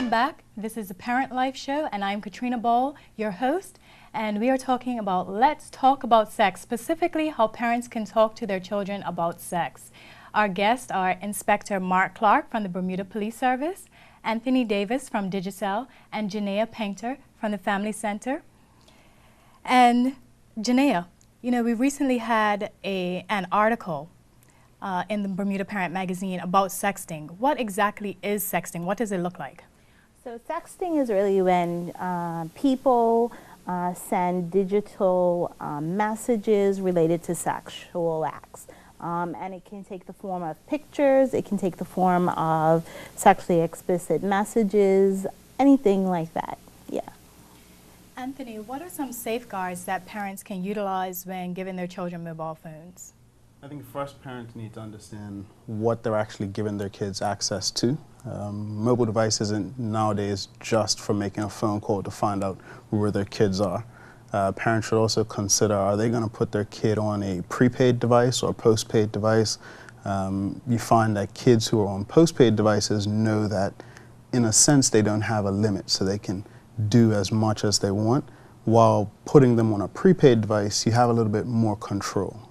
Welcome back. This is the Parent Life Show, and I'm Katrina Ball, your host, and we are talking about Let's Talk About Sex, specifically how parents can talk to their children about sex. Our guests are Inspector Mark Clark from the Bermuda Police Service, Anthony Davis from Digicel, and Janaea Painter from the Family Center. And Janaea, you know, we recently had an article in the Bermuda Parent magazine about sexting. What exactly is sexting? What does it look like? So sexting is really when people send digital messages related to sexual acts. And it can take the form of pictures, it can take the form of sexually explicit messages, anything like that, yeah. Anthony, what are some safeguards that parents can utilize when giving their children mobile phones? I think first parents need to understand what they're actually giving their kids access to. Mobile device isn't nowadays just for making a phone call to find out where their kids are. Parents should also consider, are they going to put their kid on a prepaid device or postpaid device? You find that kids who are on postpaid devices know that in a sense they don't have a limit, so they can do as much as they want. While putting them on a prepaid device, you have a little bit more control.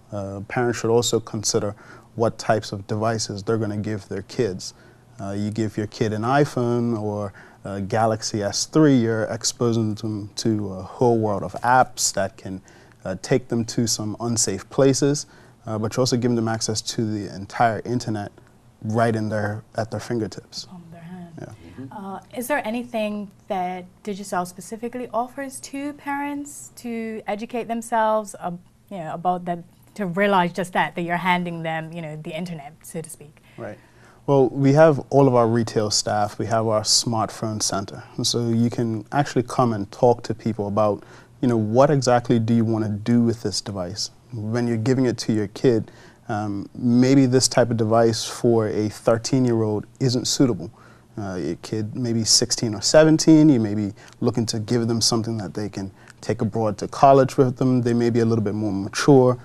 Parents should also consider what types of devices they're going to give their kids. You give your kid an iPhone or a Galaxy S3, you're exposing them to a whole world of apps that can take them to some unsafe places, but you're also giving them access to the entire internet right at their fingertips. Palm of their hand. Yeah. Is there anything that Digicel specifically offers to parents to educate themselves about that, to realize just that you're handing them, the internet, so to speak? Right. Well, we have all of our retail staff, we have our smartphone center, and so you can actually come and talk to people about, what exactly do you want to do with this device? When you're giving it to your kid, maybe this type of device for a 13-year-old isn't suitable. Your kid maybe 16 or 17, you may be looking to give them something that they can take abroad to college with them. They may be a little bit more mature.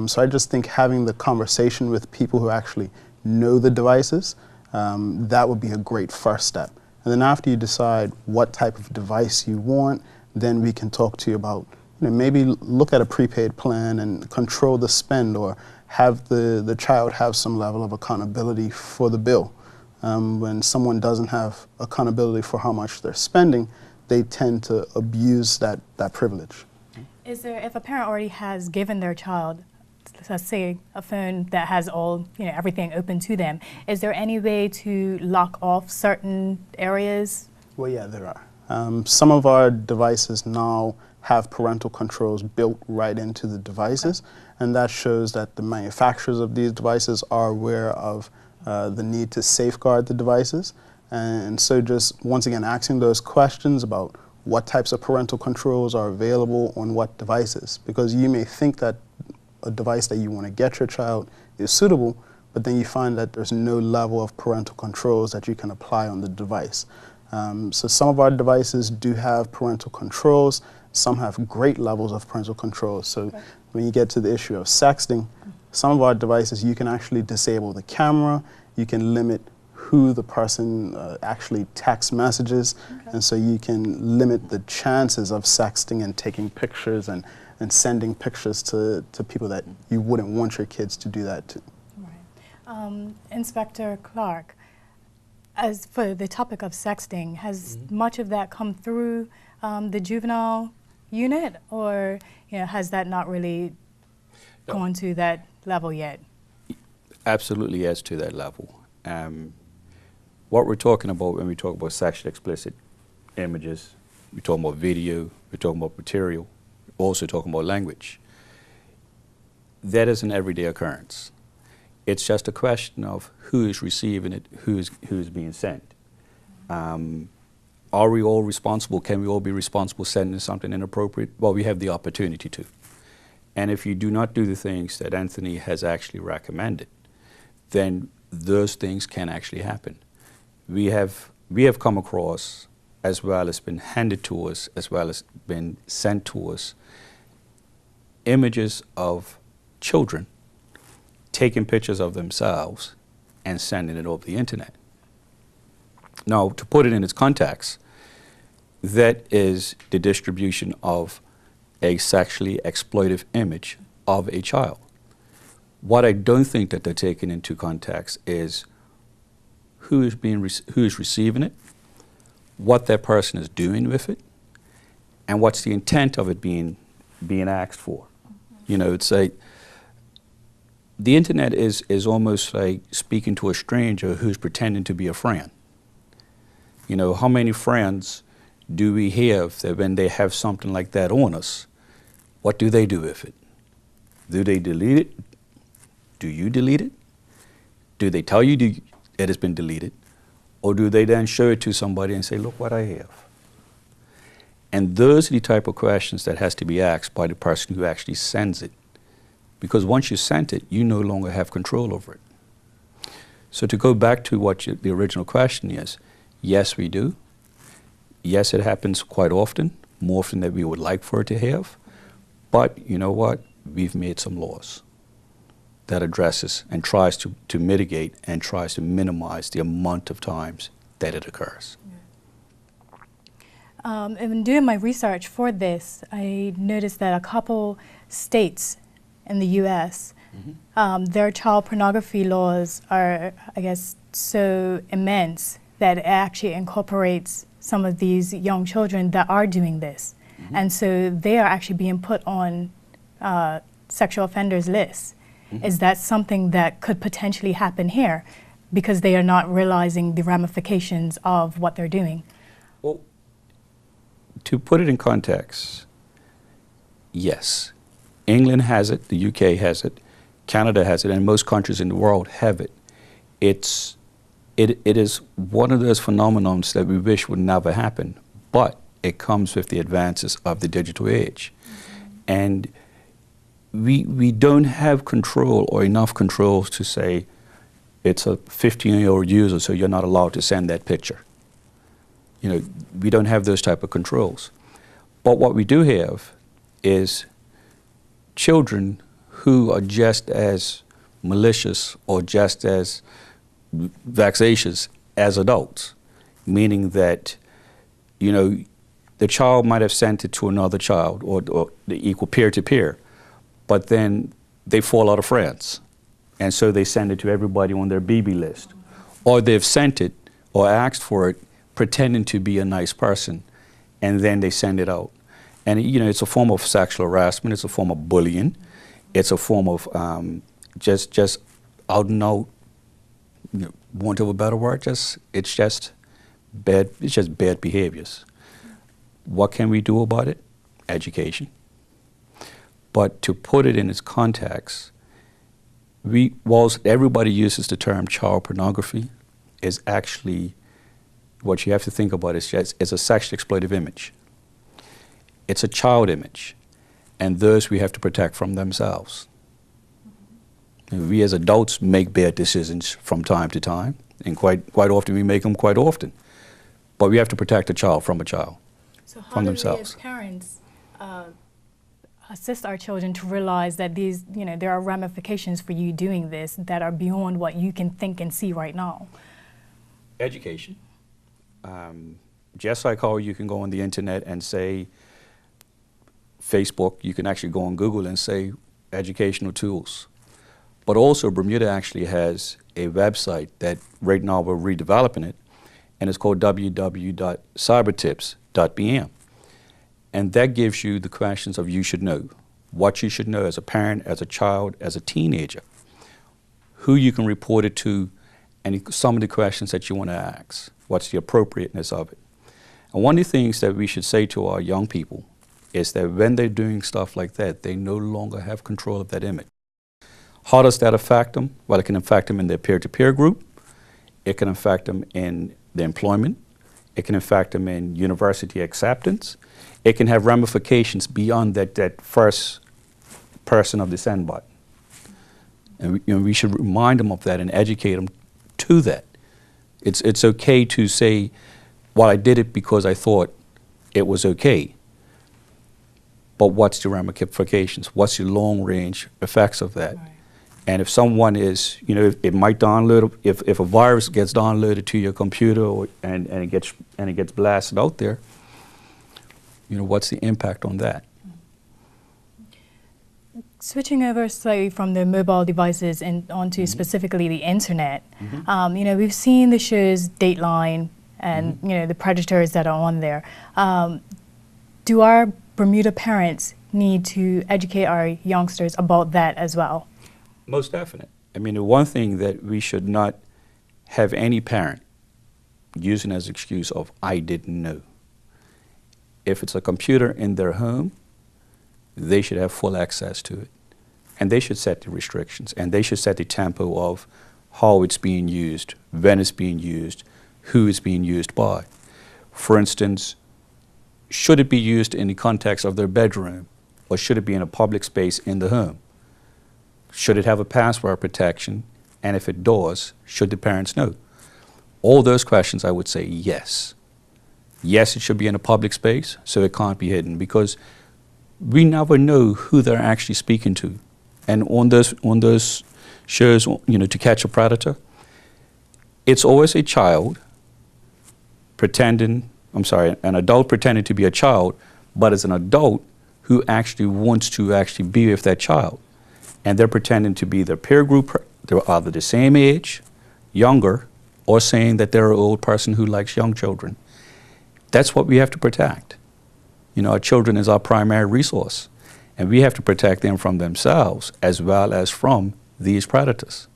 So I just think having the conversation with people who actually know the devices, that would be a great first step. And then after you decide what type of device you want, then we can talk to you about, maybe look at a prepaid plan and control the spend, or have the child have some level of accountability for the bill. When someone doesn't have accountability for how much they're spending, they tend to abuse that privilege. Is there, if a parent already has given their child, let's say, a phone that has all, everything open to them, is there any way to lock off certain areas? Well, yeah, there are. Some of our devices now have parental controls built right into the devices, and that shows that the manufacturers of these devices are aware of the need to safeguard the devices. And so just, once again, asking those questions about what types of parental controls are available on what devices, because you may think that a device that you want to get your child is suitable, but then you find that there's no level of parental controls that you can apply on the device. So some of our devices do have parental controls, some have great levels of parental controls. So when you get to the issue of sexting, some of our devices you can actually disable the camera, you can limit who the person actually text messages, and so you can limit the chances of sexting and taking pictures and sending pictures to people that you wouldn't want your kids to do that to. Right. Inspector Clark, as for the topic of sexting, has much of that come through the juvenile unit, or has that not really gone to that level yet? Absolutely yes, to that level. What we're talking about when we talk about sexually explicit images, we're talking about video, we're talking about material, we're also talking about language. That is an everyday occurrence. It's just a question of who is receiving it, who's being sent. Are we all responsible? Can we all be responsible sending something inappropriate? Well, we have the opportunity to. And if you do not do the things that Anthony has actually recommended, then those things can actually happen. We have come across, as well as been handed to us, as well as been sent to us, images of children taking pictures of themselves and sending it over the internet. Now, to put it in its context, that is the distribution of a sexually exploitive image of a child. What I don't think that they're taking into context is who is receiving it, what that person is doing with it, and what's the intent of it being asked for. You know, it's like the internet is almost like speaking to a stranger who's pretending to be a friend. You know, how many friends do we have that when they have something like that on us, what do they do with it? Do they delete it? Do you delete it? Do they tell you it has been deleted? Or do they then show it to somebody and say, look what I have? And those are the type of questions that has to be asked by the person who actually sends it. Because once you sent it, you no longer have control over it. So to go back to what the original question is, yes, we do. Yes, it happens quite often, more often than we would like for it to have. But you know what? We've made some laws that addresses and tries to mitigate and tries to minimize the amount of times that it occurs. And in doing my research for this, I noticed that a couple states in the U.S., their child pornography laws are, I guess, so immense that it actually incorporates some of these young children that are doing this. And so they are actually being put on sexual offenders lists. Is that something that could potentially happen here because they are not realizing the ramifications of what they're doing? Well, to put it in context, yes. England has it, the UK has it, Canada has it, and most countries in the world have it. It is one of those phenomenons that we wish would never happen, but it comes with the advances of the digital age. And we don't have control or enough controls to say it's a 15-year-old user, so you're not allowed to send that picture. You know, we don't have those type of controls. But what we do have is children who are just as malicious or just as vexatious as adults, meaning that, you know, the child might have sent it to another child or the equal peer-to-peer, but then they fall out of friends. And so they send it to everybody on their BB list. Or they've sent it or asked for it pretending to be a nice person, and then they send it out. And, you know, it's a form of sexual harassment, it's a form of bullying, it's a form of just out and out, you know, want of a better word, it's just bad behaviors. What can we do about it? Education. But to put it in its context, whilst everybody uses the term child pornography, is actually what you have to think about is it's a sexually exploitive image. It's a child image, and those we have to protect from themselves. And we as adults make bad decisions from time to time, and quite often we make them quite often. But we have to protect a child from a child, so how from do themselves. We as parents assist our children to realize that these, you know, there are ramifications for you doing this that are beyond what you can think and see right now? Education. Just like how you can go on the internet and say Facebook, you can actually go on Google and say educational tools. But also Bermuda actually has a website that right now we're redeveloping it, and it's called www.cybertips.bm. And that gives you the questions of you should know, what you should know as a parent, as a child, as a teenager, who you can report it to, and some of the questions that you want to ask. What's the appropriateness of it? And one of the things that we should say to our young people is that when they're doing stuff like that, they no longer have control of that image. How does that affect them? Well, it can affect them in their peer-to-peer group. It can affect them in their employment. It can affect them in university acceptance. It can have ramifications beyond that first person of the send button. And we should remind them of that and educate them to that. It's okay to say, well, I did it because I thought it was okay. But what's the ramifications? What's the long-range effects of that? Right. And if someone is, you know, it might download, if a virus gets downloaded to your computer and it gets blasted out there, you know, what's the impact on that? Switching over slightly from the mobile devices and onto specifically the internet, you know, we've seen the shows Dateline and, you know, the predators that are on there. Do our Bermuda parents need to educate our youngsters about that as well? Most definite. I mean, the one thing that we should not have any parent using as excuse of, I didn't know. If it's a computer in their home, they should have full access to it. And they should set the restrictions, and they should set the tempo of how it's being used, when it's being used, who it's being used by. For instance, should it be used in the context of their bedroom, or should it be in a public space in the home? Should it have a password protection? And if it does, should the parents know? All those questions, I would say yes. Yes, it should be in a public space, so it can't be hidden, because we never know who they're actually speaking to. And on those shows, you know, To Catch a Predator, it's always a child pretending, an adult pretending to be a child, but it's an adult who actually wants to actually be with that child. And they're pretending to be their peer group. They're either the same age, younger, or saying that they're an old person who likes young children. That's what we have to protect. You know, our children is our primary resource, and we have to protect them from themselves as well as from these predators.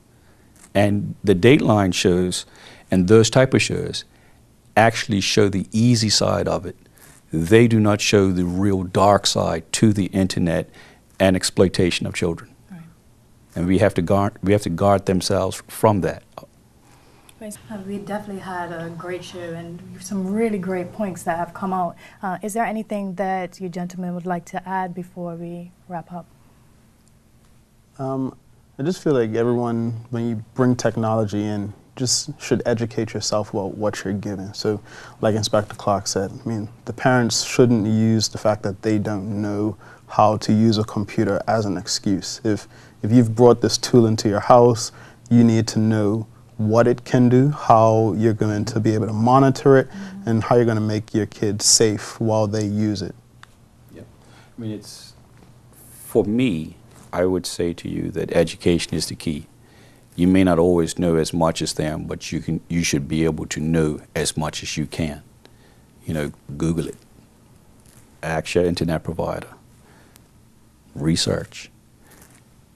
And the Dateline shows and those type of shows actually show the easy side of it. They do not show the real dark side to the internet and exploitation of children. Right. And we have to guard themselves from that. We definitely had a great show and some really great points that have come out. Is there anything that you gentlemen would like to add before we wrap up? I just feel like everyone, when you bring technology in, just should educate yourself about what you're given. So like Inspector Clark said, I mean, the parents shouldn't use the fact that they don't know how to use a computer as an excuse. If you've brought this tool into your house, you need to know what it can do, how you're going to be able to monitor it, and how you're going to make your kids safe while they use it. Yeah. I mean, for me, I would say to you that education is the key. You may not always know as much as them, but you should be able to know as much as you can. You know, Google it. Ask your internet provider. Research.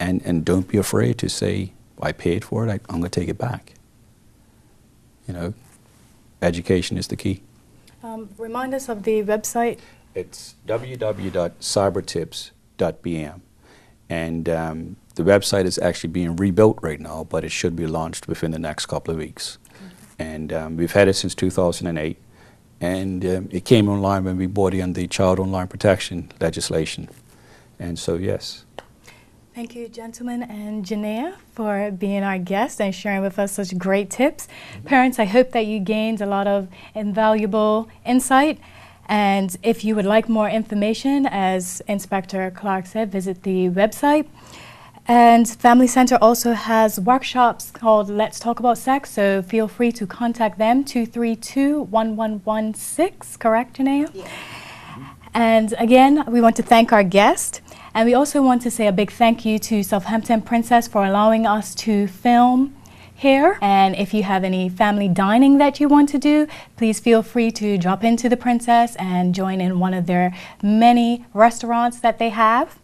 And don't be afraid to say, I paid for it, I'm going to take it back. You know, education is the key. Remind us of the website. It's www.cybertips.bm. And the website is actually being rebuilt right now, but it should be launched within the next couple of weeks. And we've had it since 2008. And it came online when we brought in the child online protection legislation. And so, yes. Thank you, gentlemen, and Janaea for being our guest and sharing with us such great tips. Parents, I hope that you gained a lot of invaluable insight. And if you would like more information, as Inspector Clark said, visit the website. And Family Center also has workshops called Let's Talk About Sex, so feel free to contact them, 232-1116, correct, Janaea? Yeah. And again, we want to thank our guest. And we also want to say a big thank you to Southampton Princess for allowing us to film here. And if you have any family dining that you want to do, please feel free to drop into the Princess and join in one of their many restaurants that they have.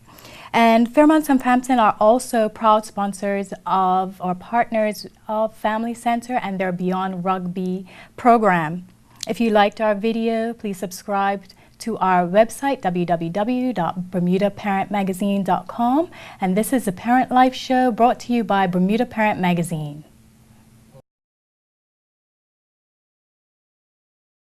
And Fairmont Southampton are also proud sponsors of or partners of Family Center and their Beyond Rugby program. If you liked our video, please subscribe to our website, www.bermudaparentmagazine.com. And this is the Parent Life Show brought to you by Bermuda Parent Magazine.